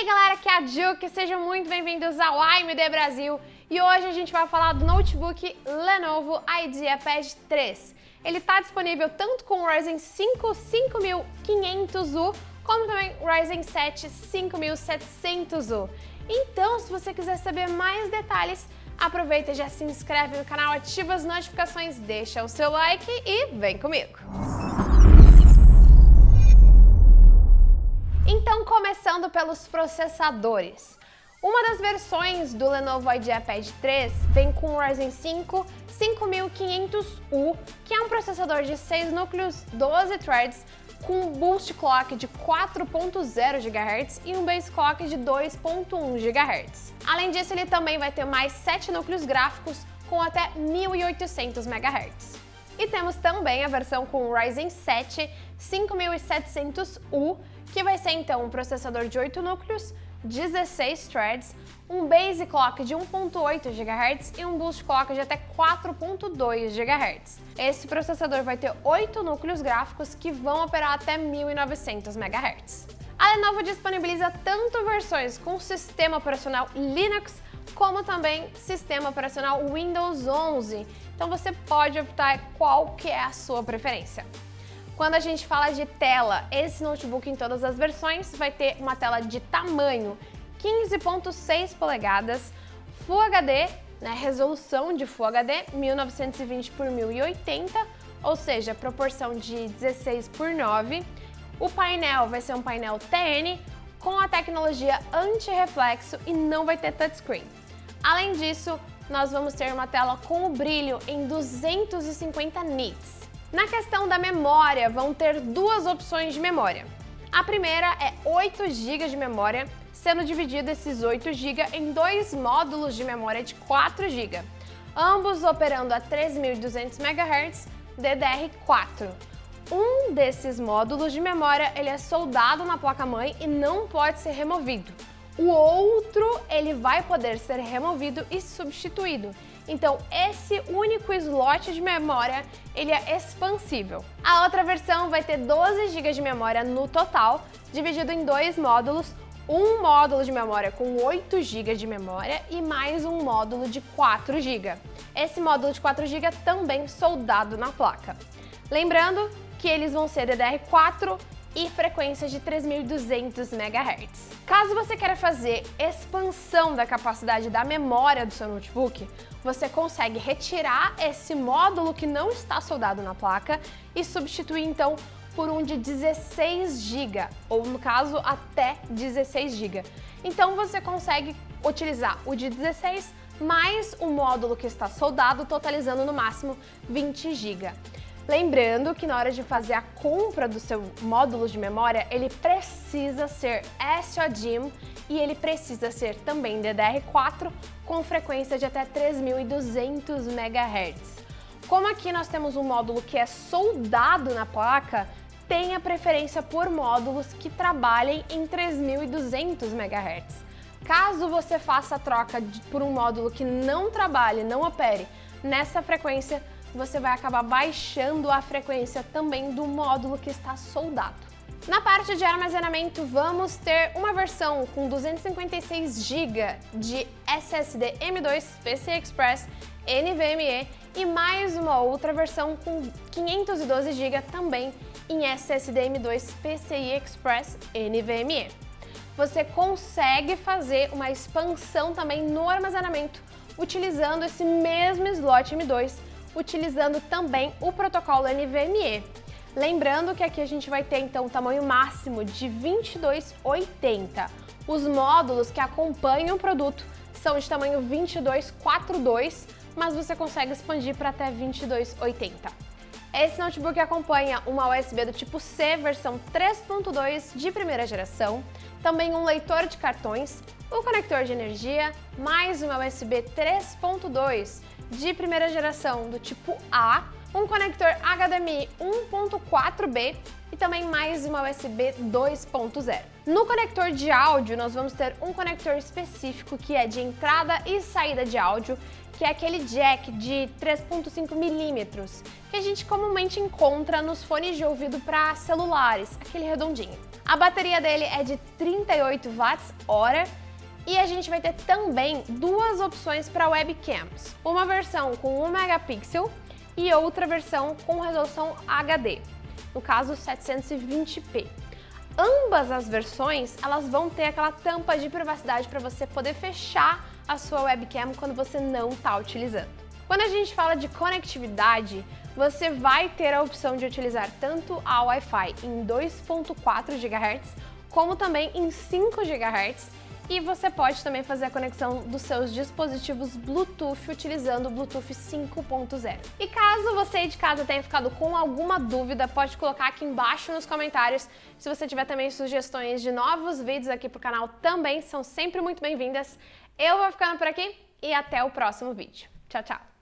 aí galera, aqui é a Juke, sejam muito bem-vindos ao AMD Brasil e hoje a gente vai falar do notebook Lenovo IdeaPad 3. Ele está disponível tanto com o Ryzen 5 5500U como também o Ryzen 7 5700U. Então, se você quiser saber mais detalhes, aproveita e já se inscreve no canal, ativa as notificações, deixa o seu like e vem comigo! Então, começando pelos processadores. Uma das versões do Lenovo IdeaPad 3 vem com o Ryzen 5 5500U, que é um processador de 6 núcleos, 12 threads, com um boost clock de 4.0 GHz e um base clock de 2.1 GHz. Além disso, ele também vai ter mais 7 núcleos gráficos com até 1800 MHz. E temos também a versão com o Ryzen 7 5700U, que vai ser então um processador de 8 núcleos, 16 threads, um base clock de 1.8 GHz e um boost clock de até 4.2 GHz. Esse processador vai ter 8 núcleos gráficos que vão operar até 1900 MHz. A Lenovo disponibiliza tanto versões com sistema operacional Linux como também sistema operacional Windows 11, então você pode optar qual que é a sua preferência. Quando a gente fala de tela, esse notebook em todas as versões vai ter uma tela de tamanho 15.6 polegadas, Full HD, resolução de Full HD 1920 por 1080, ou seja, proporção de 16 por 9. O painel vai ser um painel TN com a tecnologia anti-reflexo e não vai ter touchscreen. Além disso, nós vamos ter uma tela com o brilho em 250 nits. Na questão da memória, vão ter duas opções de memória. A primeira é 8 GB de memória, sendo dividido esses 8 GB em dois módulos de memória de 4 GB, ambos operando a 3200 MHz DDR4. Um desses módulos de memória ele é soldado na placa-mãe e não pode ser removido. O outro ele vai poder ser removido e substituído. Então, esse único slot de memória, ele é expansível. A outra versão vai ter 12 GB de memória no total, dividido em dois módulos, um módulo de memória com 8 GB de memória e mais um módulo de 4 GB. Esse módulo de 4 GB também soldado na placa. Lembrando que eles vão ser DDR4 e frequência de 3200 MHz. Caso você queira fazer expansão da capacidade da memória do seu notebook, você consegue retirar esse módulo que não está soldado na placa e substituir então por um de 16 GB, ou no caso até 16 GB. Então você consegue utilizar o de 16 mais o módulo que está soldado, totalizando no máximo 20 GB. Lembrando que na hora de fazer a compra do seu módulo de memória, ele precisa ser SODIMM e ele precisa ser também DDR4 com frequência de até 3200 MHz. Como aqui nós temos um módulo que é soldado na placa, tenha preferência por módulos que trabalhem em 3200 MHz. Caso você faça a troca por um módulo que não trabalhe, não opere nessa frequência, você vai acabar baixando a frequência também do módulo que está soldado. Na parte de armazenamento, vamos ter uma versão com 256 GB de SSD M2 PCI Express NVMe e mais uma outra versão com 512 GB também em SSD M2 PCI Express NVMe. Você consegue fazer uma expansão também no armazenamento utilizando esse mesmo slot M2, utilizando também o protocolo NVMe. Lembrando que aqui a gente vai ter então o tamanho máximo de 2280. Os módulos que acompanham o produto são de tamanho 2242, mas você consegue expandir para até 2280. Esse notebook acompanha uma USB do tipo C versão 3.2 de primeira geração, também um leitor de cartões, um conector de energia, mais uma USB 3.2 de primeira geração do tipo A, um conector HDMI 1.4B e também mais uma USB 2.0. No conector de áudio, nós vamos ter um conector específico que é de entrada e saída de áudio, que é aquele jack de 3.5 mm, que a gente comumente encontra nos fones de ouvido para celulares, aquele redondinho. A bateria dele é de 38 watts/hora e a gente vai ter também duas opções para webcams. Uma versão com 1 megapixel e outra versão com resolução HD, no caso 720p. Ambas as versões, elas vão ter aquela tampa de privacidade para você poder fechar a sua webcam quando você não está utilizando. Quando a gente fala de conectividade, você vai ter a opção de utilizar tanto a Wi-Fi em 2.4 GHz, como também em 5 GHz, e você pode também fazer a conexão dos seus dispositivos Bluetooth utilizando o Bluetooth 5.0. E caso você aí de casa tenha ficado com alguma dúvida, pode colocar aqui embaixo nos comentários. Se você tiver também sugestões de novos vídeos aqui pro canal, também são sempre muito bem-vindas. Eu vou ficando por aqui e até o próximo vídeo. Tchau, tchau!